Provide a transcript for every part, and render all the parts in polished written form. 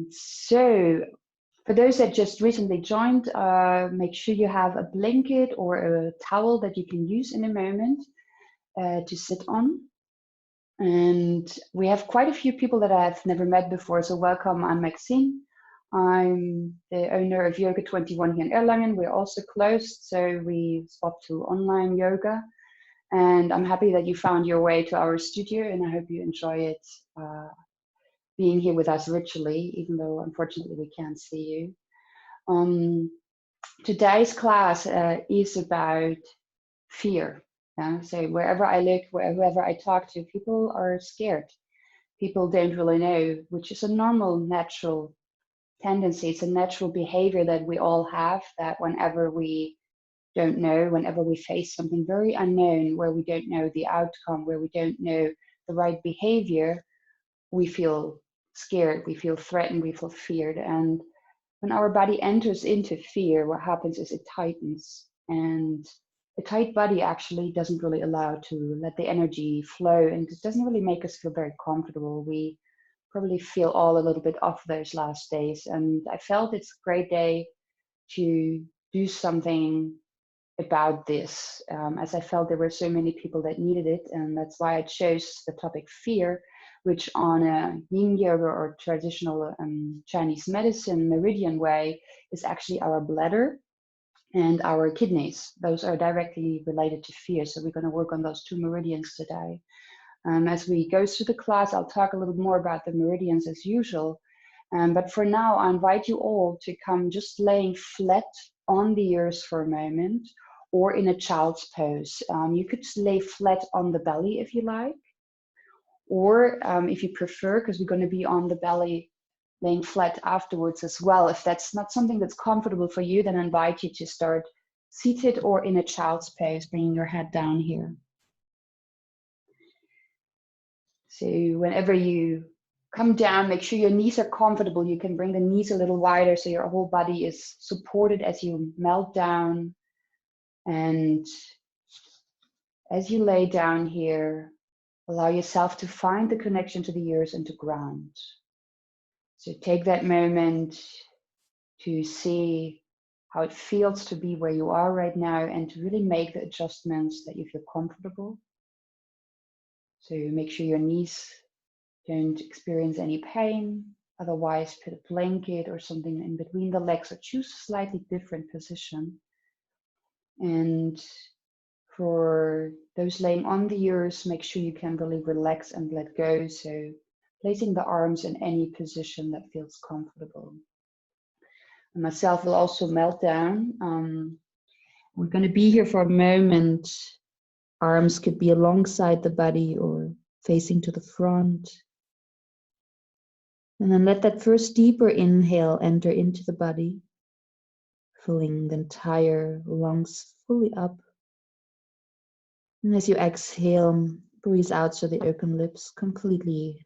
So for those that just recently joined, make sure you have a blanket or a towel that you can use in a moment to sit on. And we have quite a few people that I've never met before, so welcome. I'm Maxi. I'm the owner of Yoga 21 here in Erlangen. We're also closed, so we swapped to online yoga. And I'm happy that you found your way to our studio, and I hope you enjoy it being here with us virtually, even though unfortunately we can't see you. Today's class is about fear. So wherever I look, wherever I talk to, people are scared. People don't really know, which is a normal, natural tendency. It's a natural behavior that we all have, that whenever we don't know, whenever we face something very unknown, where we don't know the outcome, where we don't know the right behavior, we feel scared, we feel threatened, we feel feared. And when our body enters into fear, what happens is it tightens. And a tight body actually doesn't really allow to let the energy flow, and it doesn't really make us feel very comfortable. We probably feel all a little bit off those last days. And I felt it's a great day to do something about this, as I felt there were so many people that needed it. And that's why I chose the topic fear, which on a Yin Yoga or traditional Chinese medicine meridian way is actually our bladder and our kidneys. Those are directly related to fear. So we're going to work on those two meridians today. As we go through the class, I'll talk a little more about the meridians as usual. But for now, I invite you all to come just laying flat on the earth for a moment, or in a child's pose. You could lay flat on the belly if you like, or if you prefer, because we're going to be on the belly laying flat afterwards as well. If that's not something that's comfortable for you, then I invite you to start seated or in a child's pose, bringing your head down here. So whenever you come down, make sure your knees are comfortable. You can bring the knees a little wider so your whole body is supported as you melt down. And as you lay down here, allow yourself to find the connection to the earth and to ground. So take that moment to see how it feels to be where you are right now, and to really make the adjustments that you feel comfortable. So make sure your knees don't experience any pain. Otherwise, put a blanket or something in between the legs, or choose a slightly different position. And for those laying on the earth, make sure you can really relax and let go. So placing the arms in any position that feels comfortable. And myself will also melt down. We're going to be here for a moment. Arms could be alongside the body or facing to the front. And then let that first deeper inhale enter into the body, filling the entire lungs fully up. And as you exhale, breathe out through the open lips completely.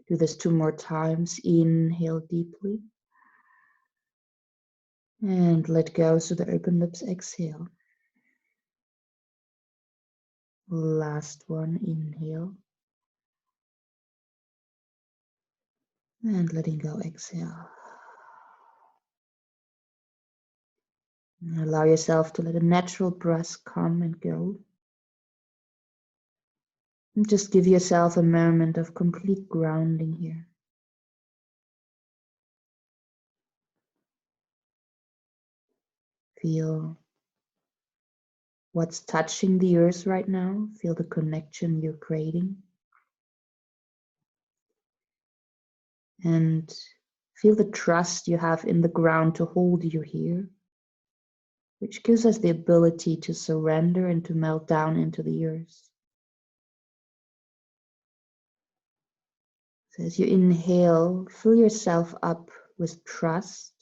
Do this 2 more times. Inhale deeply. And let go through the open lips. Exhale. Last one. Inhale. And letting go. Exhale. And allow yourself to let a natural breath come and go. And just give yourself a moment of complete grounding here. Feel what's touching the earth right now. Feel the connection you're creating. And feel the trust you have in the ground to hold you here, which gives us the ability to surrender and to melt down into the earth. So as you inhale, fill yourself up with trust.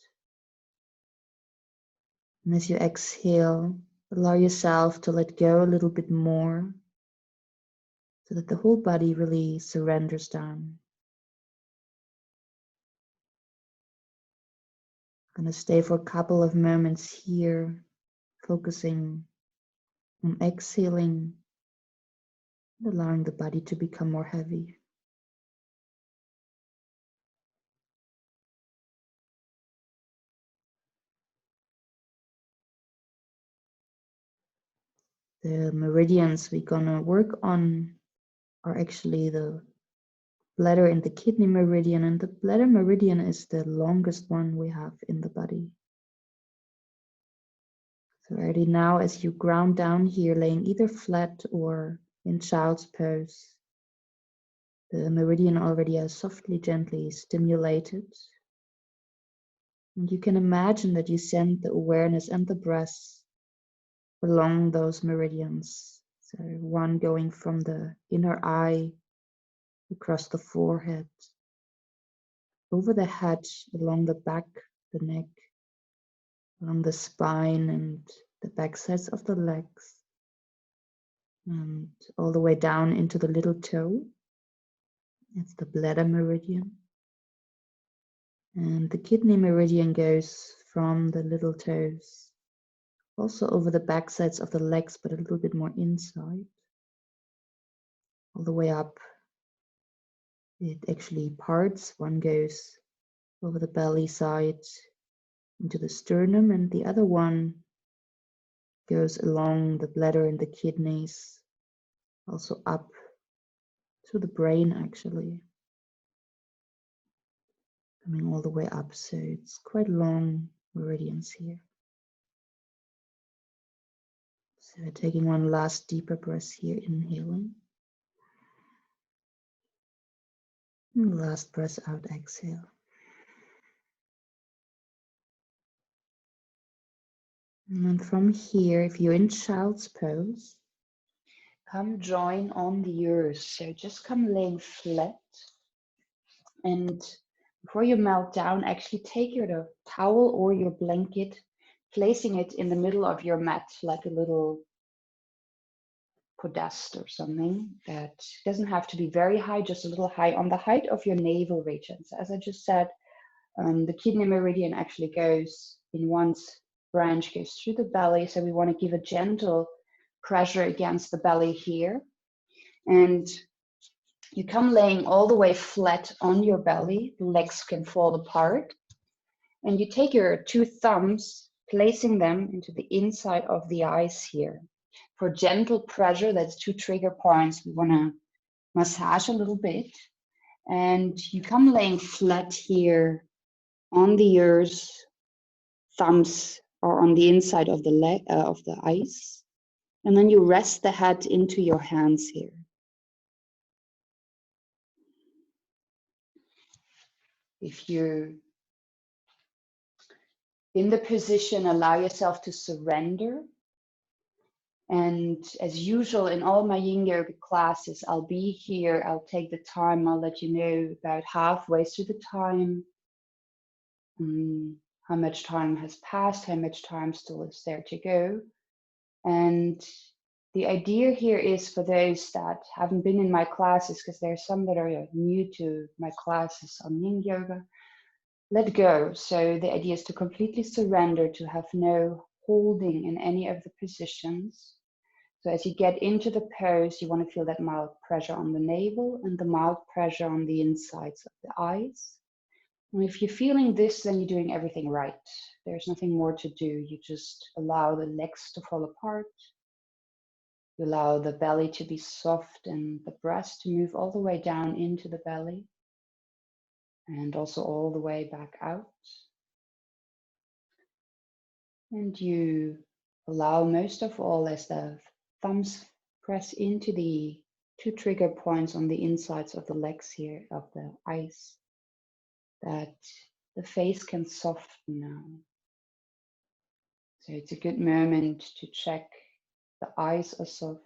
And as you exhale, allow yourself to let go a little bit more, so that the whole body really surrenders down. I'm going to stay for a couple of moments here, focusing on exhaling and allowing the body to become more heavy. The meridians we're gonna work on are actually the bladder and the kidney meridian, and the bladder meridian is the longest one we have in the body. So already now, as you ground down here, laying either flat or in child's pose, the meridian already is softly, gently stimulated. And you can imagine that you send the awareness and the breath along those meridians. So one going from the inner eye, across the forehead, over the head, along the back, the neck, along the spine and the back sides of the legs, and all the way down into the little toe. It's the bladder meridian. And the kidney meridian goes from the little toes, also over the back sides of the legs, but a little bit more inside, all the way up. It actually parts. One goes over the belly side into the sternum, and the other one goes along the bladder and the kidneys, also up to the brain, actually, coming all the way up. So it's quite long meridians here. So taking one last deeper breath here, inhaling. And last breath out, exhale. And from here, if you're in child's pose, come join on the earth. So just come laying flat. And before you melt down, actually take your towel or your blanket, placing it in the middle of your mat, like a little podest or something. That doesn't have to be very high, just a little high, on the height of your navel region. So as I just said, the kidney meridian actually goes in one branch, goes through the belly. So we want to give a gentle pressure against the belly here. And you come laying all the way flat on your belly. The legs can fall apart. And you take your two thumbs, placing them into the inside of the eyes here. For gentle pressure, that's two trigger points. We want to massage a little bit. And you come laying flat here on the ears. Thumbs are on the inside of the eyes. And then you rest the head into your hands here. If you're in the position, allow yourself to surrender. And as usual, in all my Yin Yoga classes, I'll be here, I'll take the time, I'll let you know about halfway through the time, how much time has passed, how much time still is there to go. And the idea here is for those that haven't been in my classes, because there are some that are new to my classes on Yin Yoga, let go. So the idea is to completely surrender, to have no holding in any of the positions. So as you get into the pose, you want to feel that mild pressure on the navel and the mild pressure on the insides of the eyes. And if you're feeling this, then you're doing everything right. There's nothing more to do. You just allow the legs to fall apart. You allow the belly to be soft and the breast to move all the way down into the belly and also all the way back out. And you allow most of all, as the thumbs press into the two trigger points on the insides of the legs here, of the eyes, that the face can soften now. So it's a good moment to check the eyes are soft,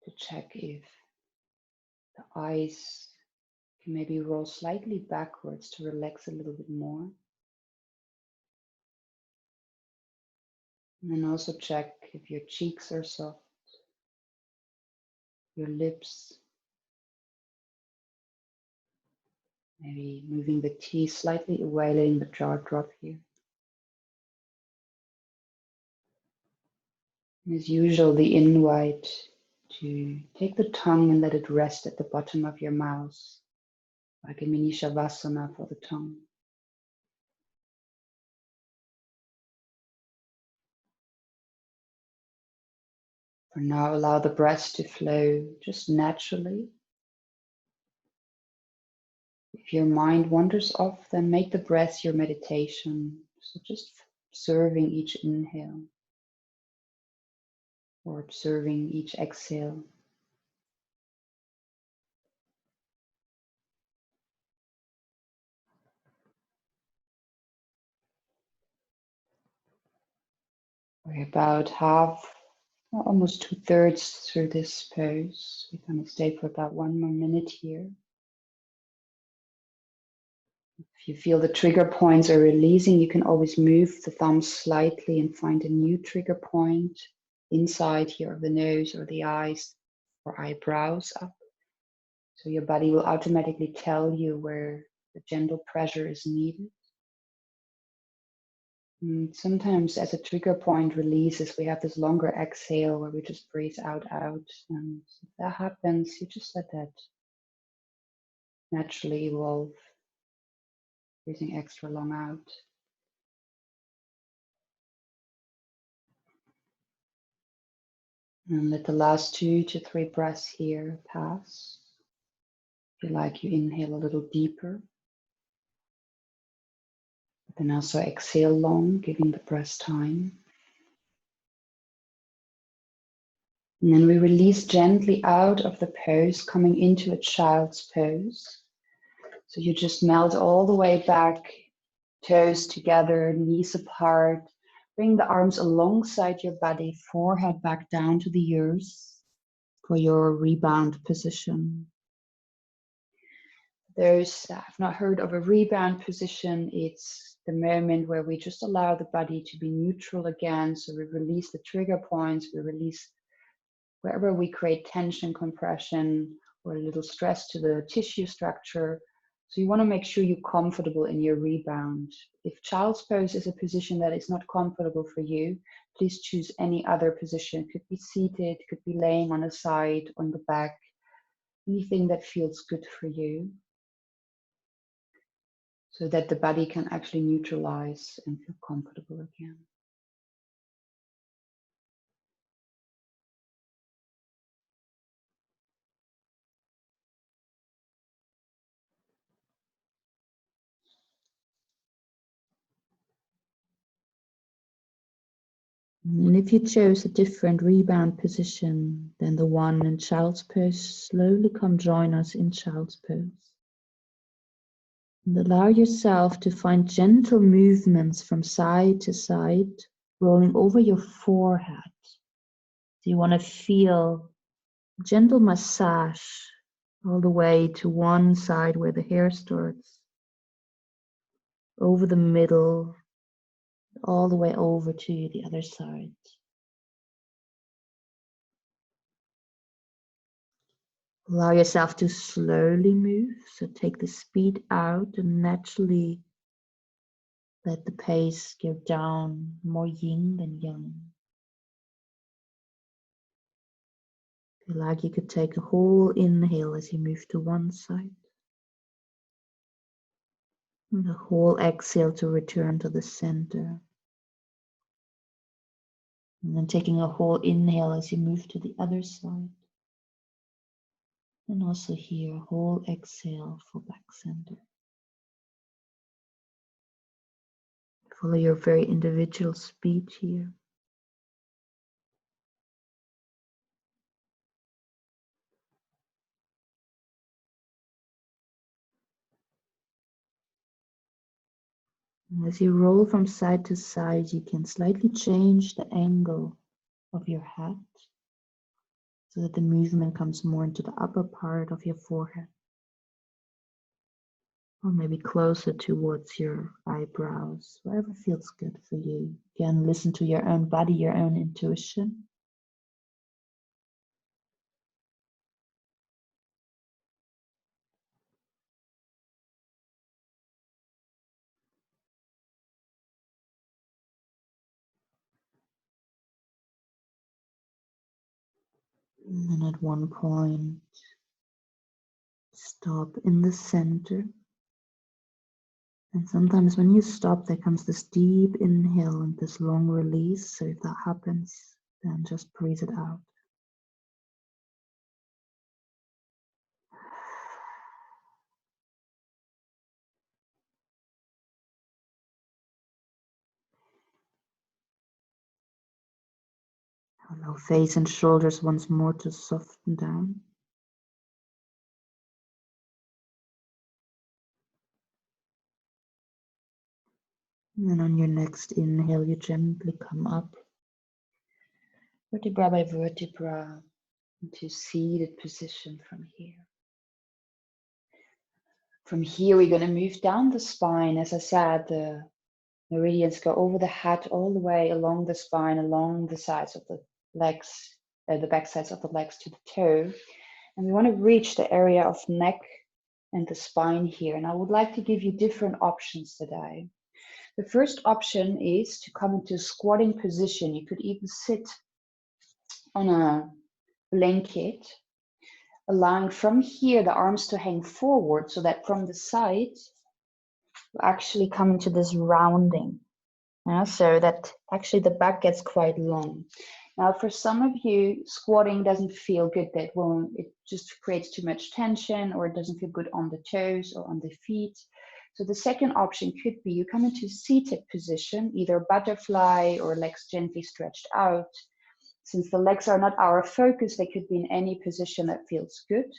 to check if the eyes can maybe roll slightly backwards to relax a little bit more. And then also check if your cheeks are soft, your lips, maybe moving the teeth slightly away, letting the jaw drop here. And as usual, the invite to take the tongue and let it rest at the bottom of your mouth, like a mini shavasana for the tongue. For now, allow the breath to flow just naturally. If your mind wanders off, then make the breath your meditation. So just observing each inhale or observing each exhale. We're about half, almost 2/3 through this pose. We're going to stay for about 1 more minute here. If you feel the trigger points are releasing, you can always move the thumbs slightly and find a new trigger point inside here of the nose or the eyes or eyebrows up. So your body will automatically tell you where the gentle pressure is needed. And sometimes as a trigger point releases, we have this longer exhale where we just breathe out. And if that happens, you just let that naturally evolve, breathing extra long out. And let the last 2 to 3 breaths here pass. Feel like you inhale a little deeper. But then also exhale long, giving the breath time. And then we release gently out of the pose, coming into a child's pose. So you just melt all the way back, toes together, knees apart. Bring the arms alongside your body, forehead back down to the earth for your rebound position. Those that have not heard of a rebound position, it's the moment where we just allow the body to be neutral again. So we release the trigger points, we release wherever we create tension, compression, or a little stress to the tissue structure. So you want to make sure you're comfortable in your rebound. If child's pose is a position that is not comfortable for you, please choose any other position. It could be seated, it could be laying on a side, on the back, anything that feels good for you, so that the body can actually neutralize and feel comfortable again. And if you chose a different rebound position than the one in child's pose, slowly come join us in child's pose. And allow yourself to find gentle movements from side to side, rolling over your forehead. So you want to feel gentle massage all the way to one side where the hair starts, over the middle, all the way over to the other side. Allow yourself to slowly move, so take the speed out and naturally let the pace go down, more yin than yang. Feel like you could take a whole inhale as you move to one side, and a whole exhale to return to the center. And then taking a whole inhale as you move to the other side. And also here, a whole exhale for back center. Follow your very individual speed here. And as you roll from side to side, you can slightly change the angle of your head so that the movement comes more into the upper part of your forehead. Or maybe closer towards your eyebrows, wherever feels good for you. Again, listen to your own body, your own intuition. And then at one point, stop in the center. And sometimes when you stop, there comes this deep inhale and this long release. So if that happens, then just breathe it out. Allow face and shoulders once more to soften down. And on your next inhale, you gently come up, vertebra by vertebra, into seated position from here. From here, we're going to move down the spine. As I said, the meridians go over the head all the way along the spine, along the sides of the legs, the back sides of the legs to the toe. And we want to reach the area of neck and the spine here. And I would like to give you different options today. The first option is to come into a squatting position. You could even sit on a blanket, allowing from here the arms to hang forward so that from the side you actually come into this rounding. So that actually the back gets quite long. Now, for some of you, squatting doesn't feel good. It just creates too much tension, or it doesn't feel good on the toes or on the feet. So the second option could be you come into seated position, either butterfly or legs gently stretched out. Since the legs are not our focus, they could be in any position that feels good.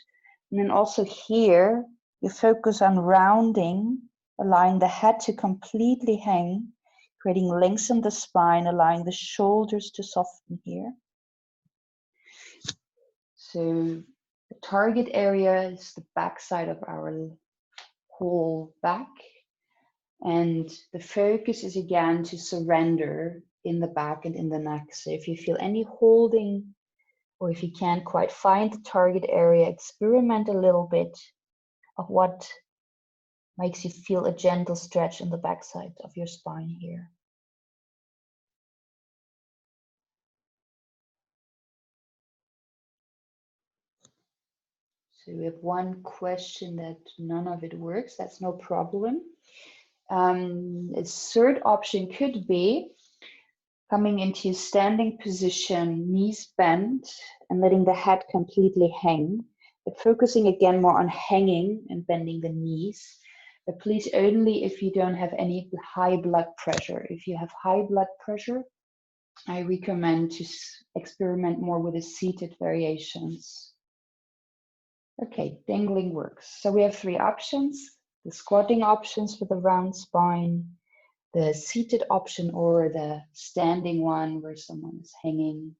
And then also here, you focus on rounding, allowing the head to completely hang, creating length in the spine, allowing the shoulders to soften here. So the target area is the back side of our whole back. And the focus is again to surrender in the back and in the neck. So if you feel any holding, or if you can't quite find the target area, experiment a little bit of what makes you feel a gentle stretch in the backside of your spine here. So we have one question that none of it works. That's no problem. A third option could be coming into a standing position, knees bent, and letting the head completely hang, but focusing again more on hanging and bending the knees. But please only if you don't have any high blood pressure. If you have high blood pressure, I recommend to experiment more with the seated variations. Okay, dangling works. So we have three options: the squatting options with a round spine, the seated option, or the standing one where someone is hanging.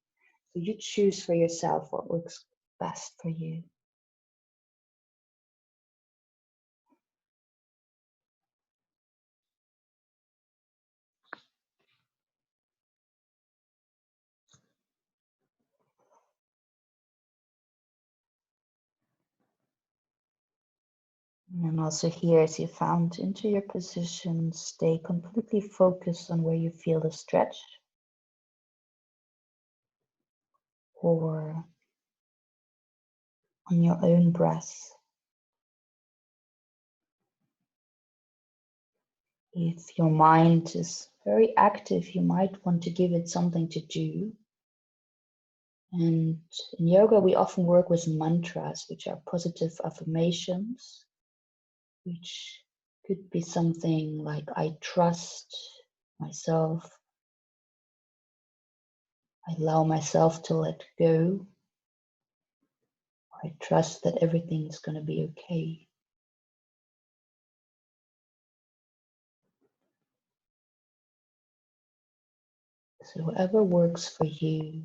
So you choose for yourself what works best for you. And also here, as you found into your position, stay completely focused on where you feel the stretch, or on your own breath. If your mind is very active, you might want to give it something to do. And in yoga, we often work with mantras, which are positive affirmations, which could be something like, I trust myself, I allow myself to let go, I trust that everything is going to be okay. So whatever works for you,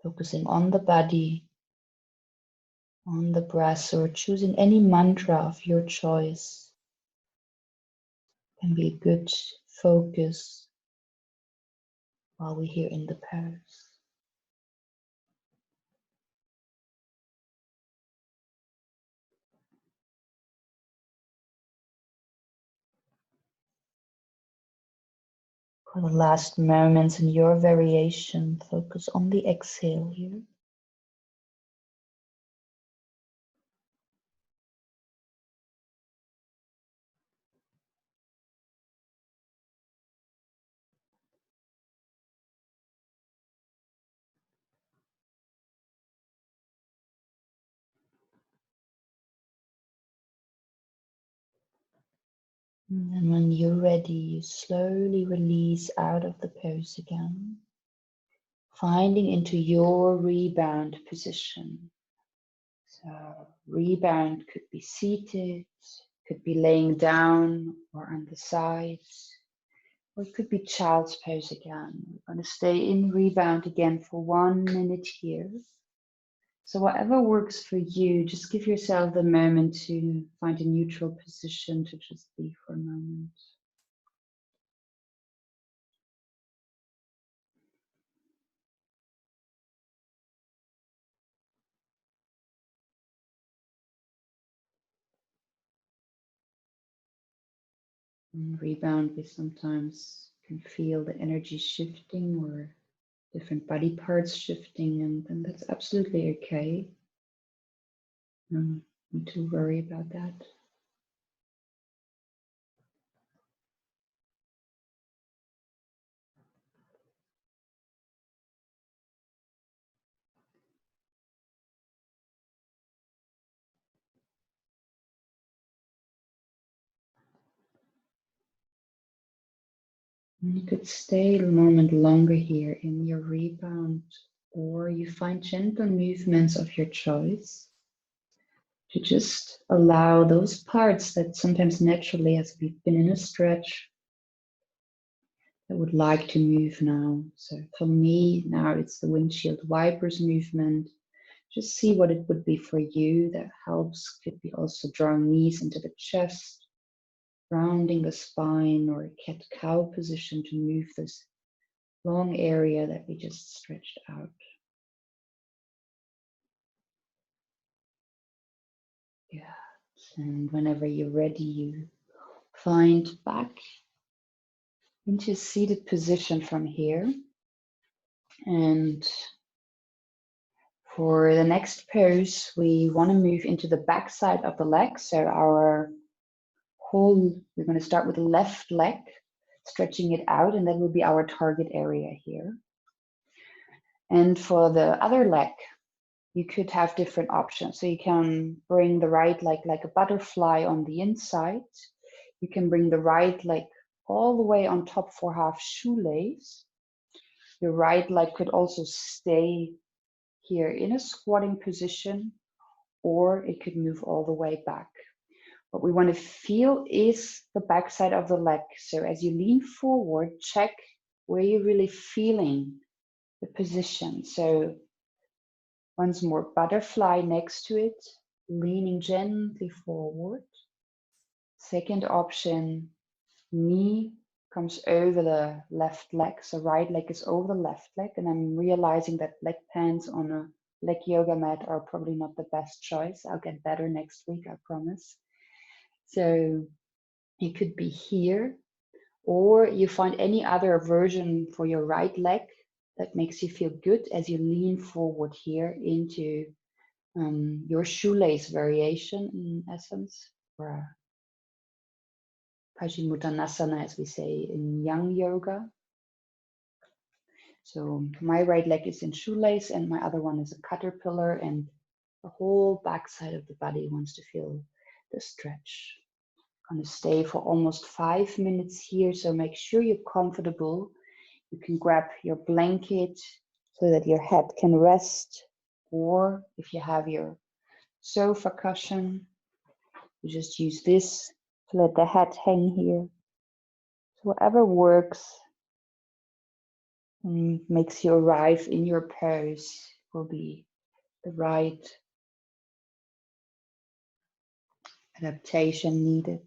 focusing on the body, on the breath, or choosing any mantra of your choice can be a good focus while we're here in the pose. For the last moments in your variation, focus on the exhale here. And then when you're ready, you slowly release out of the pose again. finding into your rebound position. So rebound could be seated, could be laying down or on the sides, or it could be child's pose again. We're going to stay in rebound again for 1 minute here. So whatever works for you, just give yourself the moment to find a neutral position to just be for a moment. In rebound, we sometimes can feel the energy shifting or different body parts shifting, and that's absolutely okay. No need to worry about that. And you could stay a moment longer here in your rebound, or you find gentle movements of your choice to just allow those parts that sometimes naturally, as we've been in a stretch, that would like to move now. So for me, now it's the windshield wipers movement. Just see what it would be for you that helps. Could be also drawing knees into the chest, rounding the spine, or a cat-cow position to move this long area that we just stretched out. Yeah, and whenever you're ready, you find back into a seated position from here. And for the next pose, we want to move into the back side of the leg. So our whole, we're going to start with the left leg, stretching it out, and that will be our target area here. And for the other leg, you could have different options. So you can bring the right leg like a butterfly on the inside. You can bring the right leg all the way on top for half shoelace. Your right leg could also stay here in a squatting position, or it could move all the way back. What we want to feel is the back side of the leg. So as you lean forward, check where you're really feeling the position. So once more, butterfly next to it, leaning gently forward. Second option, knee comes over the left leg. So right leg is over the left leg. And I'm realizing that leg pants on a leg yoga mat are probably not the best choice. I'll get better next week, I promise. So it could be here, or you find any other version for your right leg that makes you feel good as you lean forward here into your shoelace variation in essence, or Paschimottanasana, as we say in Yang Yoga. So my right leg is in shoelace and my other one is a caterpillar, and the whole back side of the body wants to feel the stretch. Going to stay for almost 5 minutes here, so make sure you're comfortable. You can grab your blanket so that your head can rest, or if you have your sofa cushion, you just use this to let the head hang here. So whatever works and makes you arrive in your pose will be the right adaptation needed.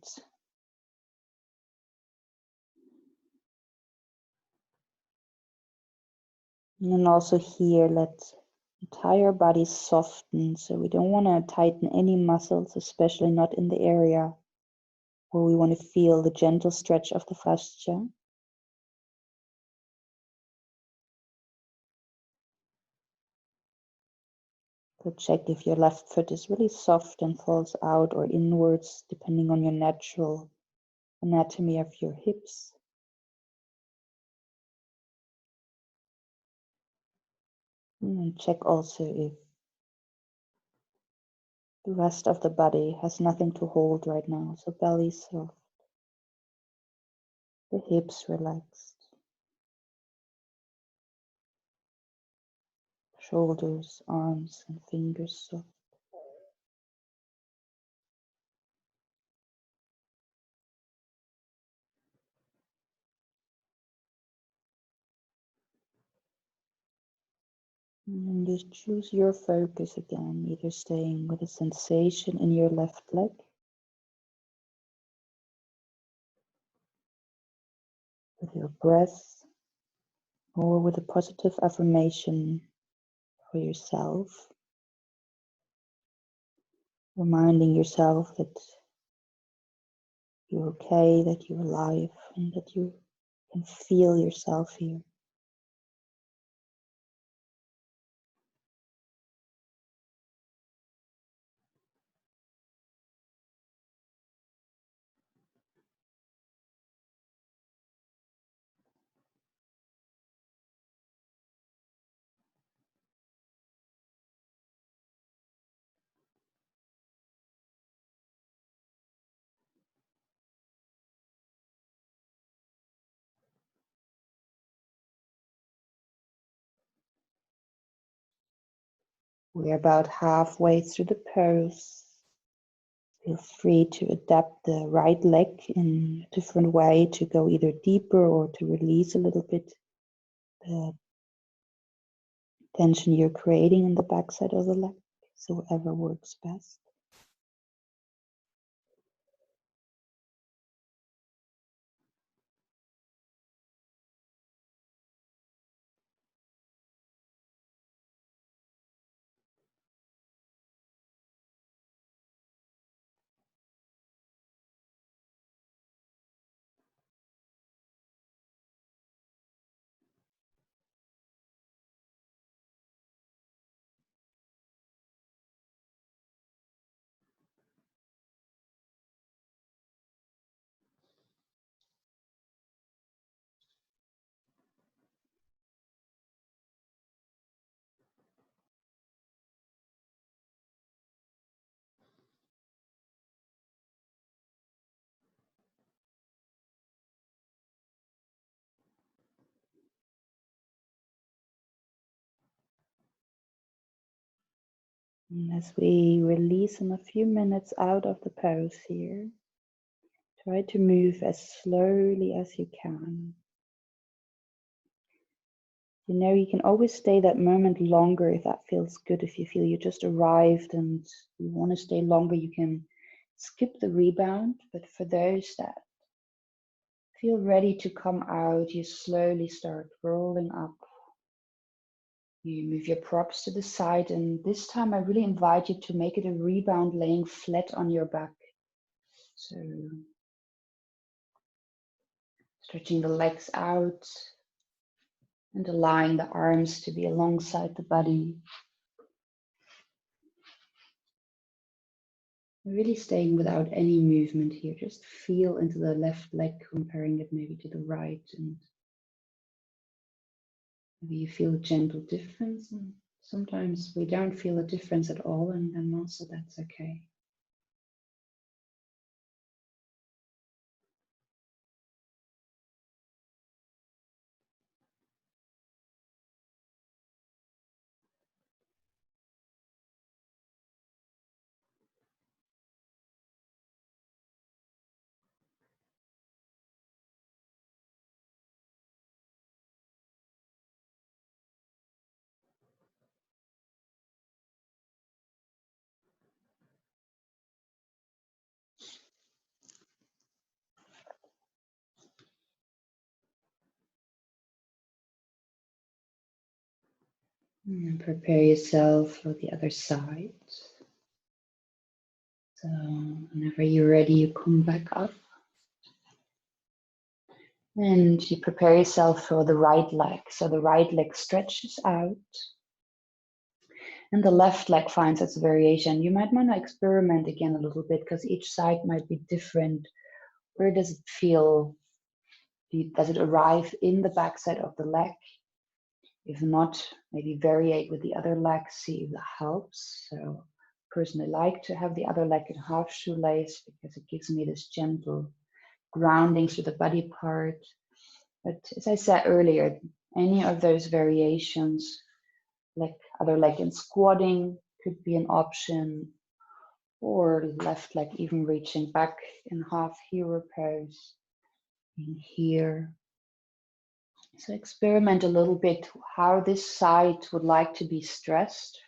And then also here, let the entire body soften. So we don't want to tighten any muscles, especially not in the area where we want to feel the gentle stretch of the fascia. So check if your left foot is really soft and falls out or inwards, depending on your natural anatomy of your hips. And check also if the rest of the body has nothing to hold right now. So belly soft, the hips relaxed. shoulders, arms, and fingers soft. And just choose your focus again, either staying with a sensation in your left leg, with your breath, or with a positive affirmation for yourself, reminding yourself that you're okay, that you're alive, and that you can feel yourself here. We're about halfway through the pose. Feel free to adapt the right leg in a different way to go either deeper or to release a little bit the tension you're creating in the backside of the leg, so whatever works best. And as we release in a few minutes out of the pose here, try to move as slowly as you can. You know, you can always stay that moment longer if that feels good. If you feel you just arrived and you want to stay longer, you can skip the rebound. But for those that feel ready to come out, you slowly start rolling up. You move your props to the side, and this time I really invite you to make it a rebound laying flat on your back. So stretching the legs out and allowing the arms to be alongside the body. Really staying without any movement here. Just feel into the left leg, comparing it maybe to the right, and maybe you feel a gentle difference. And sometimes we don't feel a difference at all, and also that's okay. And prepare yourself for the other side. So whenever you're ready, you come back up. And you prepare yourself for the right leg. So the right leg stretches out. And the left leg finds its variation. You might want to experiment again a little bit because each side might be different. Where does it feel? Does it arrive in the backside of the leg? If not, maybe variate with the other leg, see if that helps. So personally, I like to have the other leg in half shoelace because it gives me this gentle grounding through the body part. But as I said earlier, any of those variations, like Other leg in squatting could be an option, or left leg even reaching back in half hero pose in here. So experiment a little bit how this side would like to be stressed.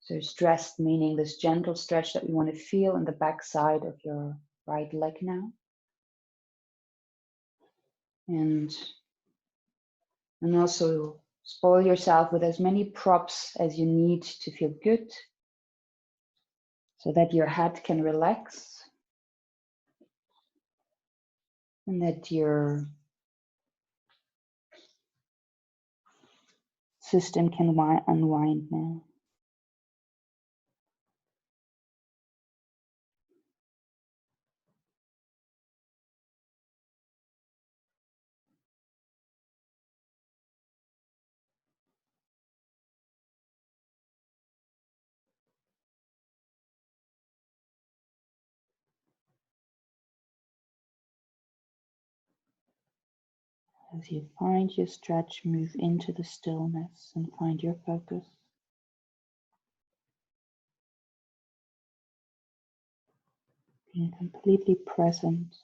So stressed meaning this gentle stretch that we want to feel in the back side of your right leg now. And also spoil yourself with as many props as you need to feel good so that your head can relax and that your system can unwind now. As you find your stretch, move into the stillness and find your focus. Being completely present.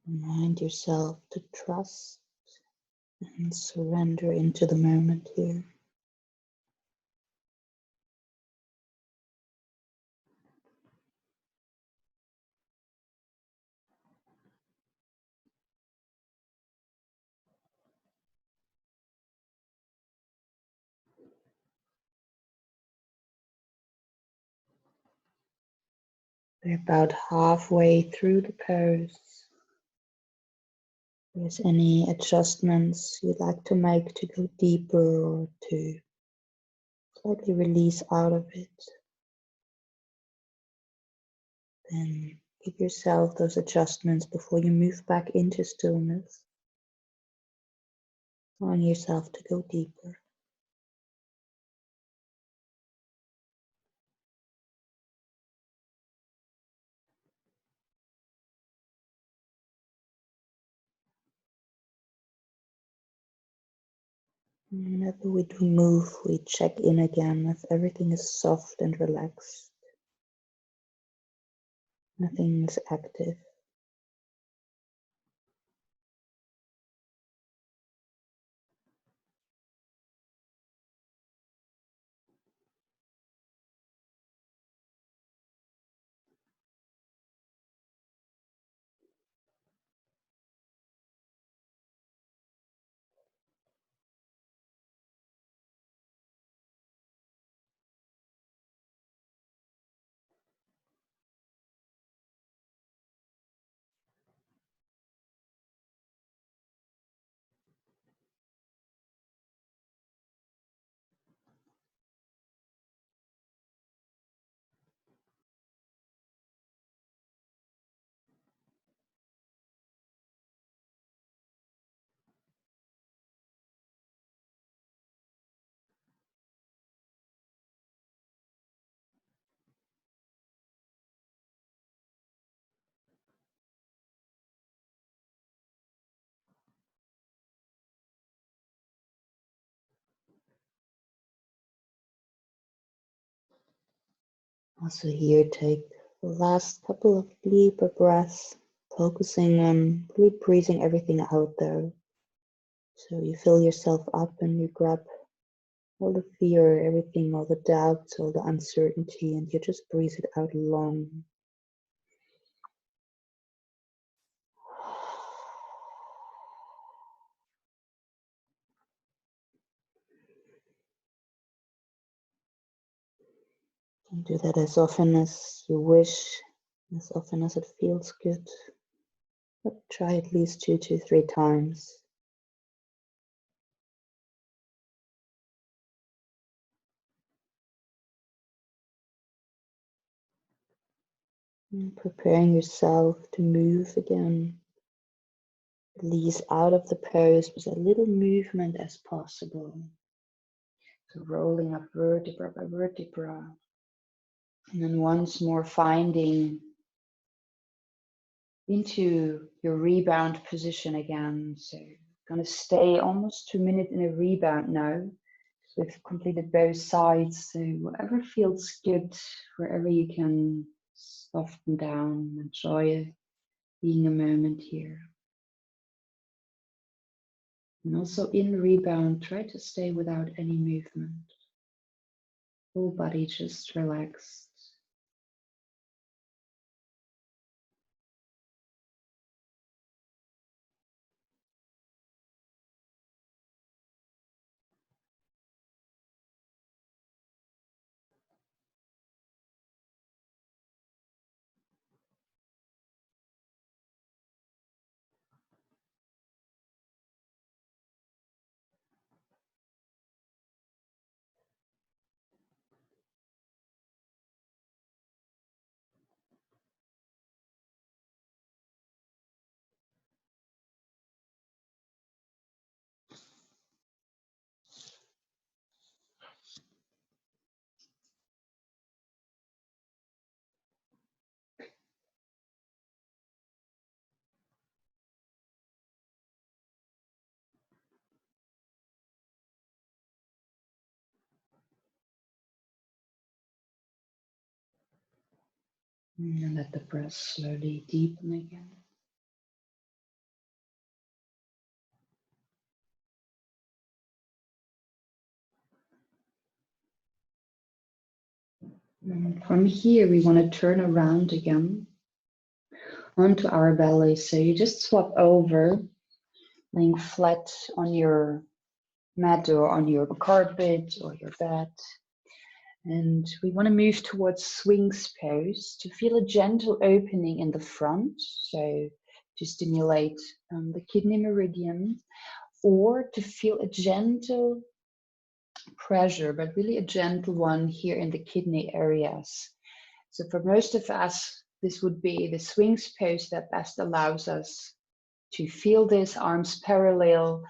Remind yourself to trust and surrender into the moment here. We're about halfway through the pose. If there's any adjustments you'd like to make to go deeper or to slightly release out of it, then give yourself those adjustments before you move back into stillness, allowing yourself to go deeper. Whenever we do move, we check in again if everything is soft and relaxed. Nothing is active. Also here, take the last couple of deeper breaths, focusing on really breathing everything out there. So you fill yourself up and you grab all the fear, everything, all the doubts, all the uncertainty, and you just breathe it out long. And do that as often as you wish, as often as it feels good. But try at least 2 to 3 times. And preparing yourself to move again. Release out of the pose with as little movement as possible. So rolling up vertebra by vertebra. And then once more finding into your rebound position again. So gonna stay almost 2 minutes in a rebound now. So we've completed both sides. So whatever feels good, wherever you can soften down, enjoy being a moment here. And also in rebound, try to stay without any movement. Whole body just relaxed. And let the breath slowly deepen again. And from here, we want to turn around again onto our belly. So you just swap over, laying flat on your mat or on your carpet or your bed. And we want to move towards swings pose to feel a gentle opening in the front. So to stimulate the kidney meridian, or to feel a gentle pressure, but really a gentle one here in the kidney areas. So for most of us, this would be the swings pose that best allows us to feel this, arms parallel,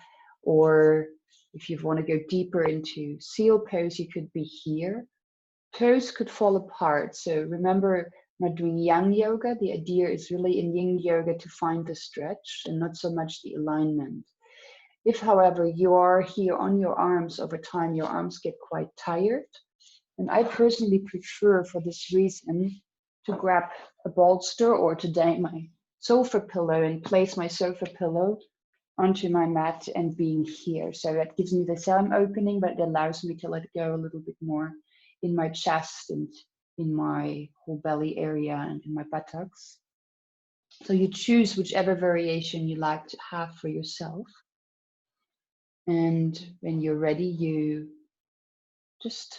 or if you want to go deeper into seal pose, you could be here. Toes could fall apart. So remember, not doing Yang Yoga. The idea is really in Yin Yoga to find the stretch and not so much the alignment. If, however, you are here on your arms over time, your arms get quite tired. And I personally prefer, for this reason, to grab a bolster or to dang my sofa pillow and place my sofa pillow onto my mat and being here. So that gives me the same opening, but it allows me to let go a little bit more in my chest and in my whole belly area and in my buttocks. So you choose whichever variation you like to have for yourself. And when you're ready, you just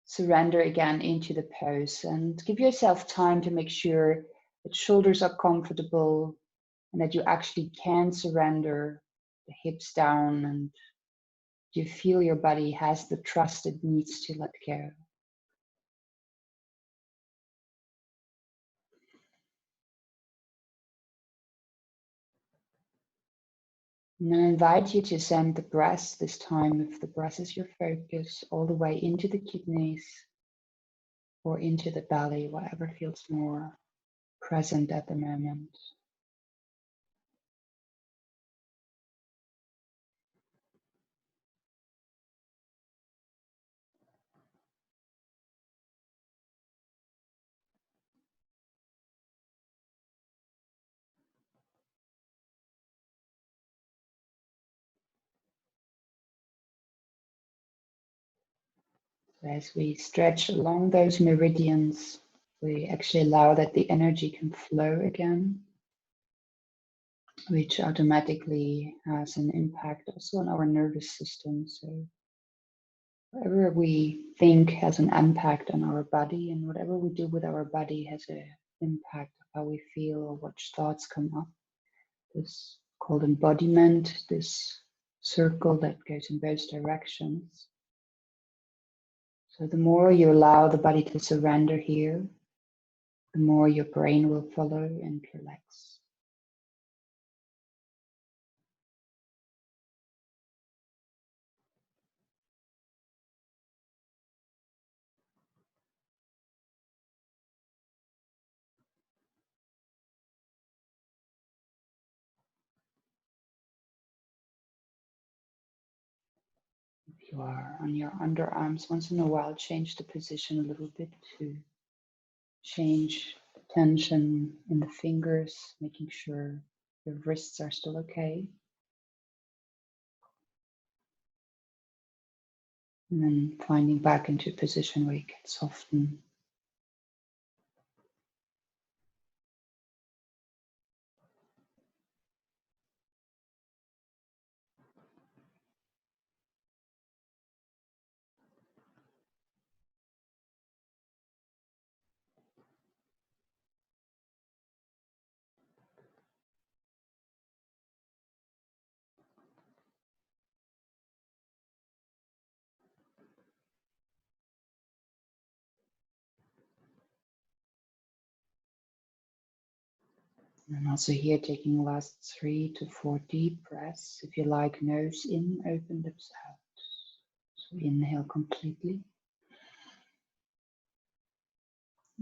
surrender again into the pose and give yourself time to make sure that shoulders are comfortable and that you actually can surrender the hips down and you feel your body has the trust it needs to let go. And I invite you to send the breath, this time if the breath is your focus, all the way into the kidneys or into the belly, whatever feels more present at the moment. As we stretch along those meridians, we actually allow that the energy can flow again, which automatically has an impact also on our nervous system. So whatever we think has an impact on our body, and whatever we do with our body has an impact of how we feel or which thoughts come up. This called embodiment, this circle that goes in both directions. So the more you allow the body to surrender here, the more your brain will follow and relax. If you are on your underarms, once in a while, change the position a little bit to change the tension in the fingers, making sure your wrists are still okay. And then finding back into a position where you can soften. And also here, taking last 3 to 4 deep breaths. If you like, nose in, open lips out. So inhale completely.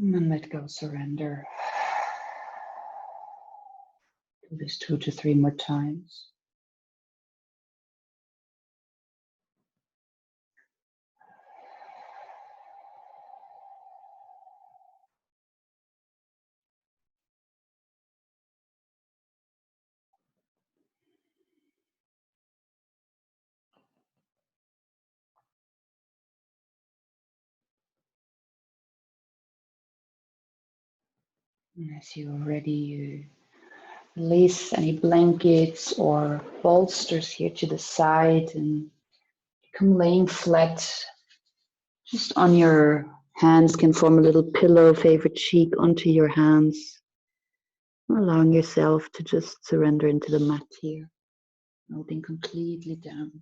And then let go, surrender. Do this 2 to 3 more times. And as you're ready, you release any blankets or bolsters here to the side and come laying flat. Just on your hands, can form a little pillow, favorite cheek onto your hands. Allowing yourself to just surrender into the mat here, melting completely down.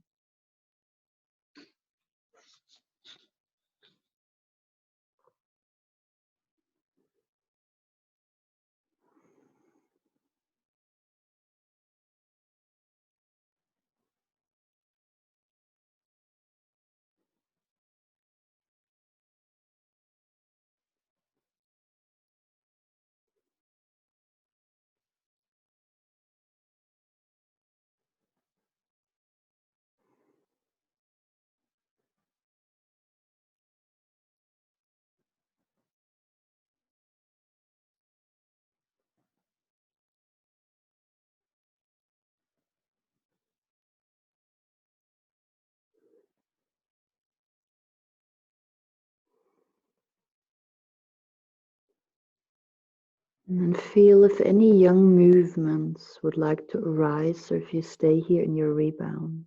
And then feel if any young movements would like to arise, or if you stay here in your rebound.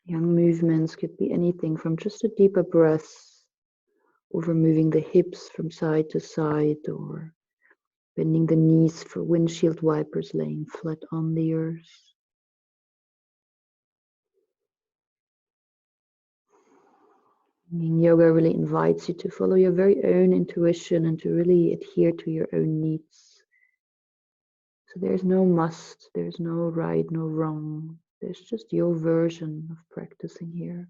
Young movements could be anything from just a deeper breath, over moving the hips from side to side, or bending the knees for windshield wipers laying flat on the earth. Yin Yoga really invites you to follow your very own intuition and to really adhere to your own needs. So there's no must, there's no right, no wrong. There's just your version of practicing here.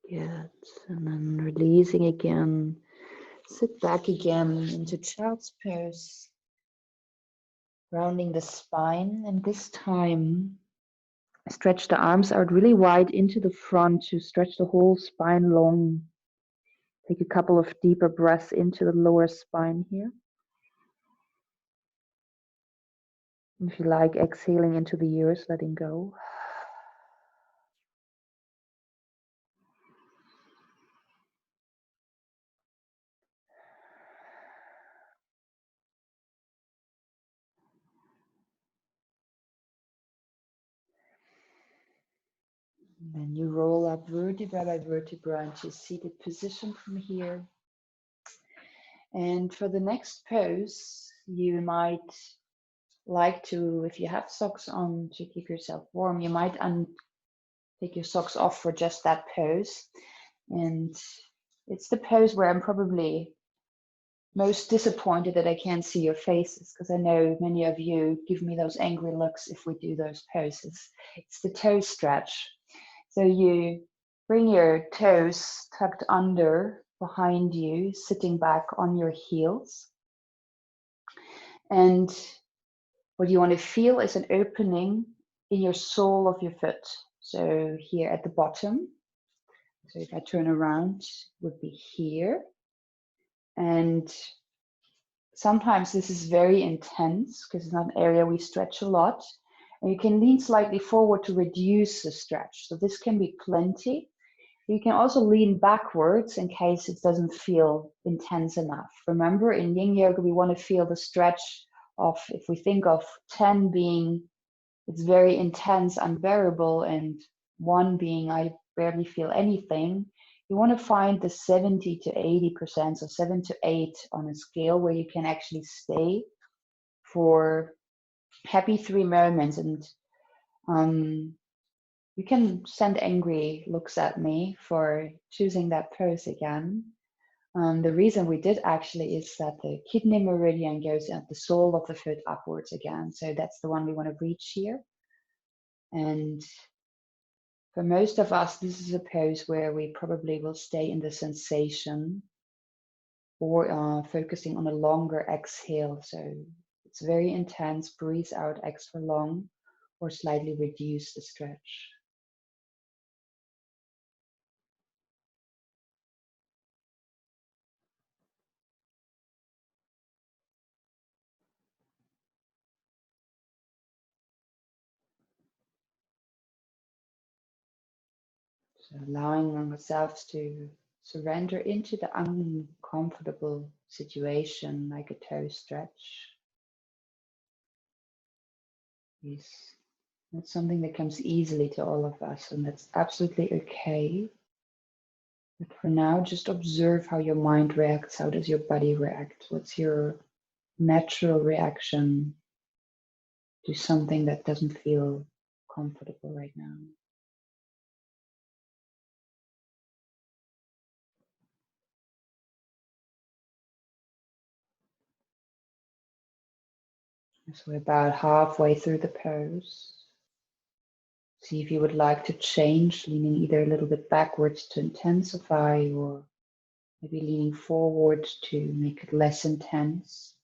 Good. And then releasing again. Sit back again into child's pose. Rounding the spine. And this time, stretch the arms out really wide into the front to stretch the whole spine long. Take a couple of deeper breaths into the lower spine here. If you like, exhaling into the ears, letting go. And then you roll up vertebra by vertebra into seated position from here. And for the next pose, you might like to, if you have socks on to keep yourself warm, you might take your socks off for just that pose. And it's the pose where I'm probably most disappointed that I can't see your faces, because I know many of you give me those angry looks if we do those poses. It's the toe stretch. So you bring your toes tucked under behind you, sitting back on your heels. And what you want to feel is an opening in your sole of your foot. So here at the bottom. So if I turn around, it would be here. And sometimes this is very intense because it's not an area we stretch a lot. And you can lean slightly forward to reduce the stretch. So this can be plenty. You can also lean backwards in case it doesn't feel intense enough. Remember, in Yin Yoga, we want to feel the stretch of, if we think of 10 being, it's very intense, unbearable, and 1 being, I barely feel anything. You want to find the 70 to 80%, so 7 to 8 on a scale where you can actually stay for happy 3 moments. And you can send angry looks at me for choosing that pose again. The reason we did actually is that the kidney meridian goes at the sole of the foot upwards again. So that's the one we want to reach here. And for most of us, this is a pose where we probably will stay in the sensation or focusing on a longer exhale. So it's very intense, breathe out extra long or slightly reduce the stretch. So allowing ourselves to surrender into the uncomfortable situation, like a toe stretch, is not something that comes easily to all of us, and that's absolutely okay. But for now, just observe how your mind reacts. How does your body react? What's your natural reaction to something that doesn't feel comfortable right now? So we're about halfway through the pose. See if you would like to change, leaning either a little bit backwards to intensify, or maybe leaning forward to make it less intense.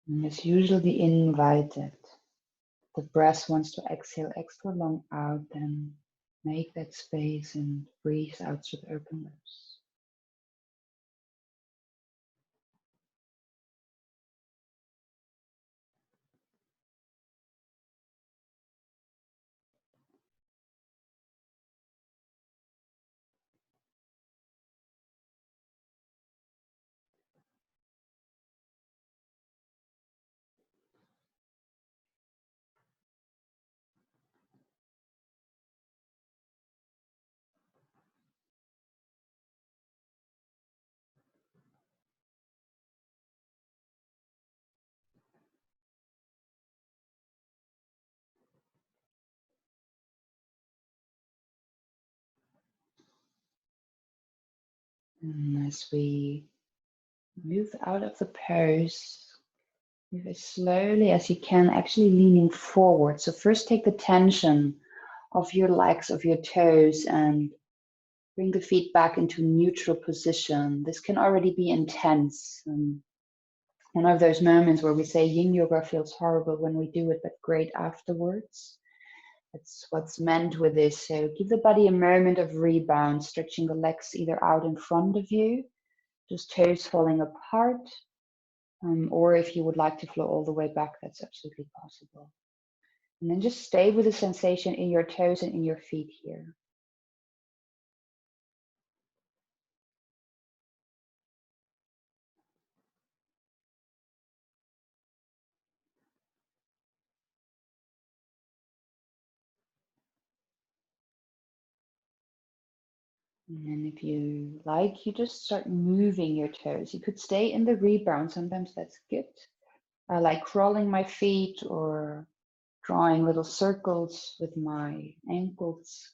And as usually invited, the breath wants to exhale extra long out, then make that space and breathe out through the open lips. And as we move out of the pose, move as slowly as you can, actually leaning forward. So first take the tension of your legs, of your toes, and bring the feet back into neutral position. This can already be intense. one of those moments where we say Yin Yoga feels horrible when we do it, but great afterwards. That's what's meant with this. So give the body a moment of rebound, stretching the legs either out in front of you, just toes falling apart, or if you would like to flow all the way back, that's absolutely possible. And then just stay with the sensation in your toes and in your feet here. And then if you like, you just start moving your toes. You could stay in the rebound. Sometimes that's good. I like crawling my feet or drawing little circles with my ankles.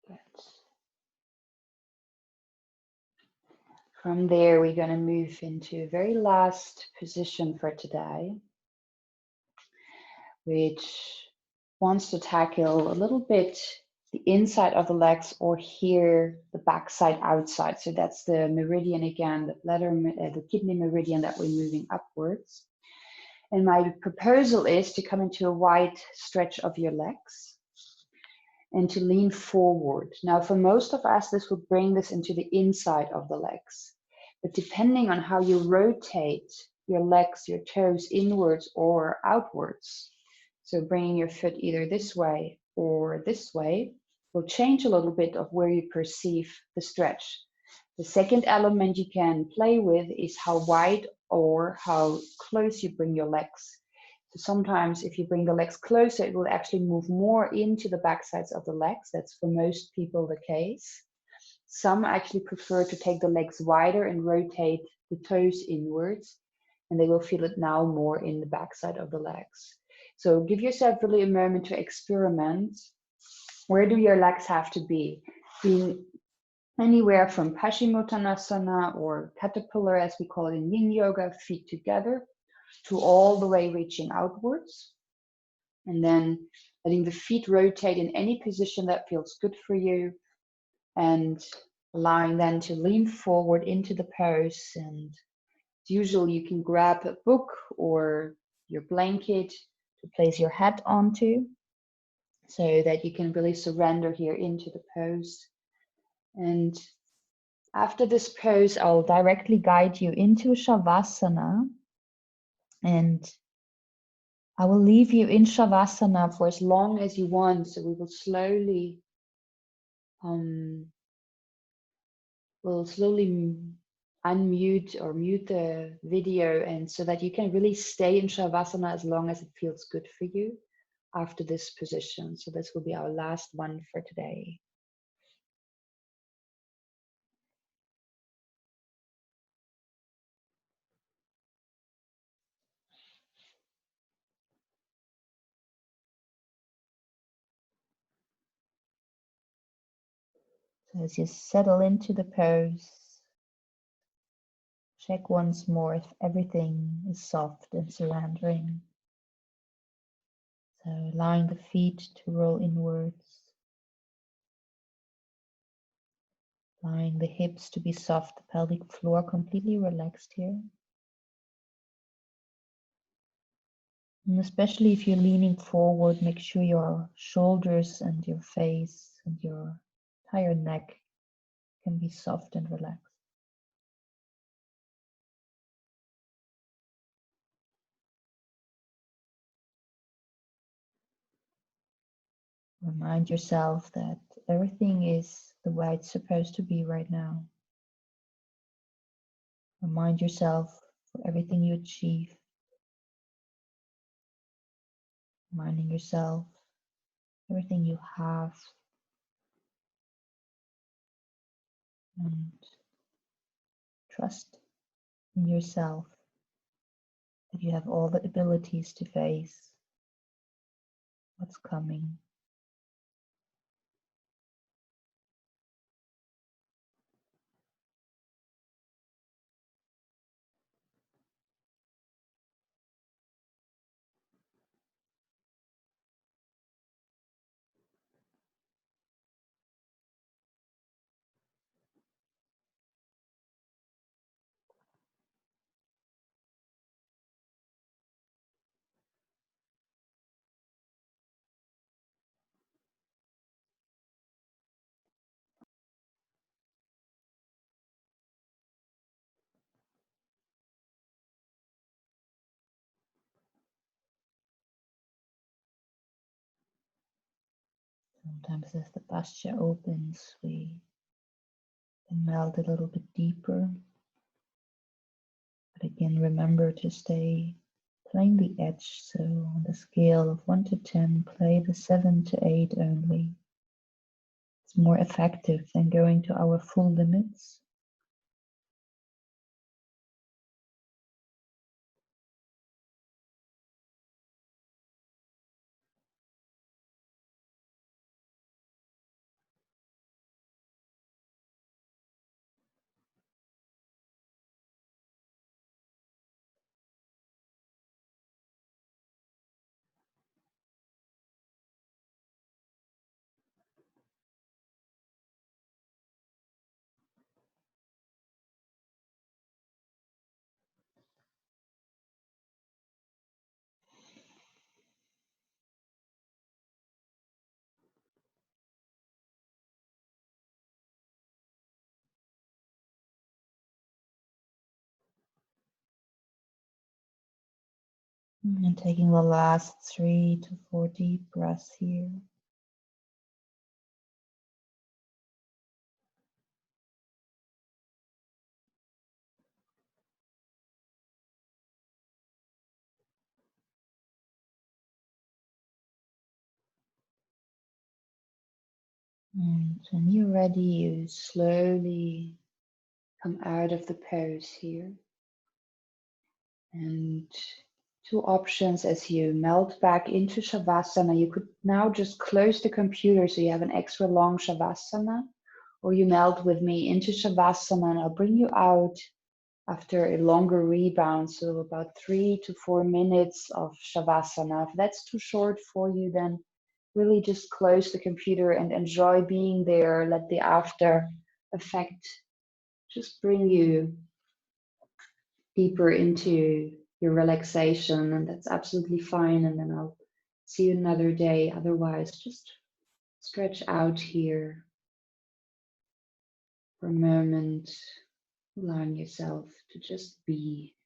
Good. From there, we're going to move into a very last position for today, which wants to tackle a little bit the inside of the legs, or here the backside outside. So that's the meridian again, the bladder, the kidney meridian that we're moving upwards. And my proposal is to come into a wide stretch of your legs and to lean forward. Now, for most of us, this will bring this into the inside of the legs. But depending on how you rotate your legs, your toes inwards or outwards, so bringing your foot either this way or this way, will change a little bit of where you perceive the stretch. The second element you can play with is how wide or how close you bring your legs. So sometimes if you bring the legs closer, it will actually move more into the back sides of the legs. That's for most people the case. Some actually prefer to take the legs wider and rotate the toes inwards, and they will feel it now more in the backside of the legs. So give yourself really a moment to experiment. Where do your legs have to be? Being anywhere from Paschimottanasana, or caterpillar as we call it in Yin Yoga, feet together, to all the way reaching outwards. And then letting the feet rotate in any position that feels good for you, and allowing them to lean forward into the pose. And usually you can grab a book or your blanket to place your head onto, so that you can really surrender here into the pose. And after this pose, I'll directly guide you into Shavasana, and I will leave you in Shavasana for as long as you want. So we will slowly unmute or mute the video, and so that you can really stay in Shavasana as long as it feels good for you after this position. So this will be our last one for today. So as you settle into the pose, check once more if everything is soft and surrendering. So allowing the feet to roll inwards, allowing the hips to be soft, the pelvic floor completely relaxed here. And especially if you're leaning forward, make sure your shoulders and your face and your entire neck can be soft and relaxed. Remind yourself that everything is the way it's supposed to be right now. Remind yourself for everything you achieve. Reminding yourself everything you have. And trust in yourself that you have all the abilities to face what's coming. Sometimes as the posture opens, we can melt a little bit deeper. But again, remember to stay playing the edge. So on the scale of 1 to 10, play the 7 to 8 only. It's more effective than going to our full limits. And taking the last 3 to 4 deep breaths here. And when you're ready, you slowly come out of the pose here. And two options as you melt back into Shavasana. You could now just close the computer so you have an extra long Shavasana, or you melt with me into Shavasana and I'll bring you out after a longer rebound. So about 3 to 4 minutes of Shavasana. If that's too short for you, then really just close the computer and enjoy being there. Let the after effect just bring you deeper into your relaxation, and that's absolutely fine. And then I'll see you another day. Otherwise, just stretch out here for a moment, allowing yourself to just be.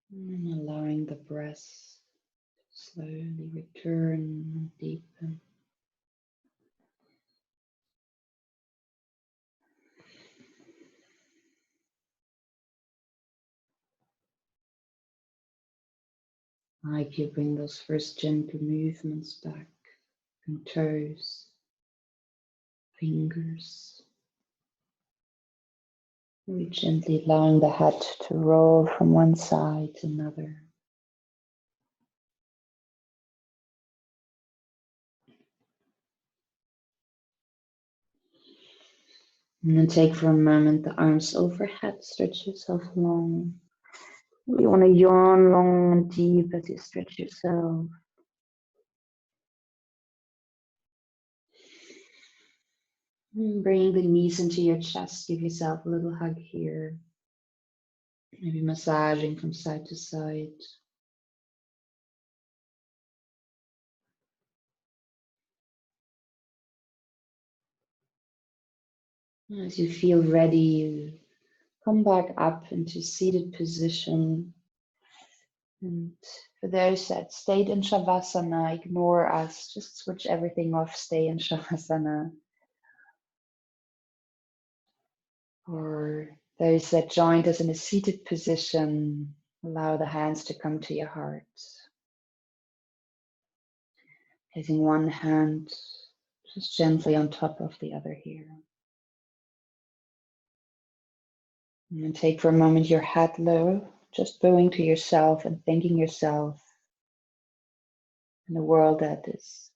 And allowing the breath to slowly return and deepen. I hope you bring those first gentle movements back, and toes, fingers. Really gently allowing the head to roll from one side to another. And then take for a moment the arms overhead, stretch yourself long. You want to yawn long and deep as you stretch yourself. And bring the knees into your chest, give yourself a little hug here. Maybe massaging from side to side. As you feel ready, you come back up into seated position. And for those that stayed in Shavasana, ignore us, just switch everything off, stay in Shavasana. Or those that joined us in a seated position, allow the hands to come to your heart. Placing one hand just gently on top of the other here. And then take for a moment your head low, just bowing to yourself and thanking yourself in a world that is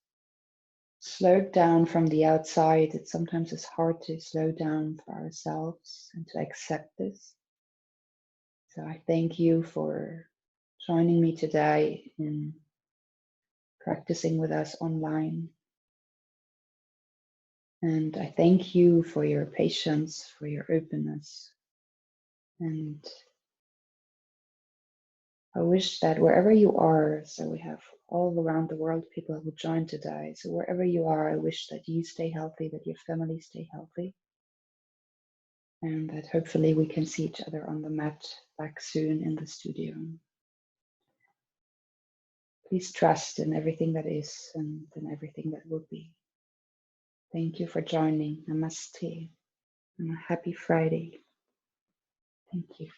slowed down from the outside. It sometimes is hard to slow down for ourselves and to accept this. So I thank you for joining me today in practicing with us online. And I thank you for your patience, for your openness. And I wish that wherever you are, so we have all around the world people who joined today. So wherever you are, I wish that you stay healthy, that your family stay healthy. And that hopefully we can see each other on the mat back soon in the studio. Please trust in everything that is and in everything that will be. Thank you for joining. Namaste and a happy Friday. Thank you.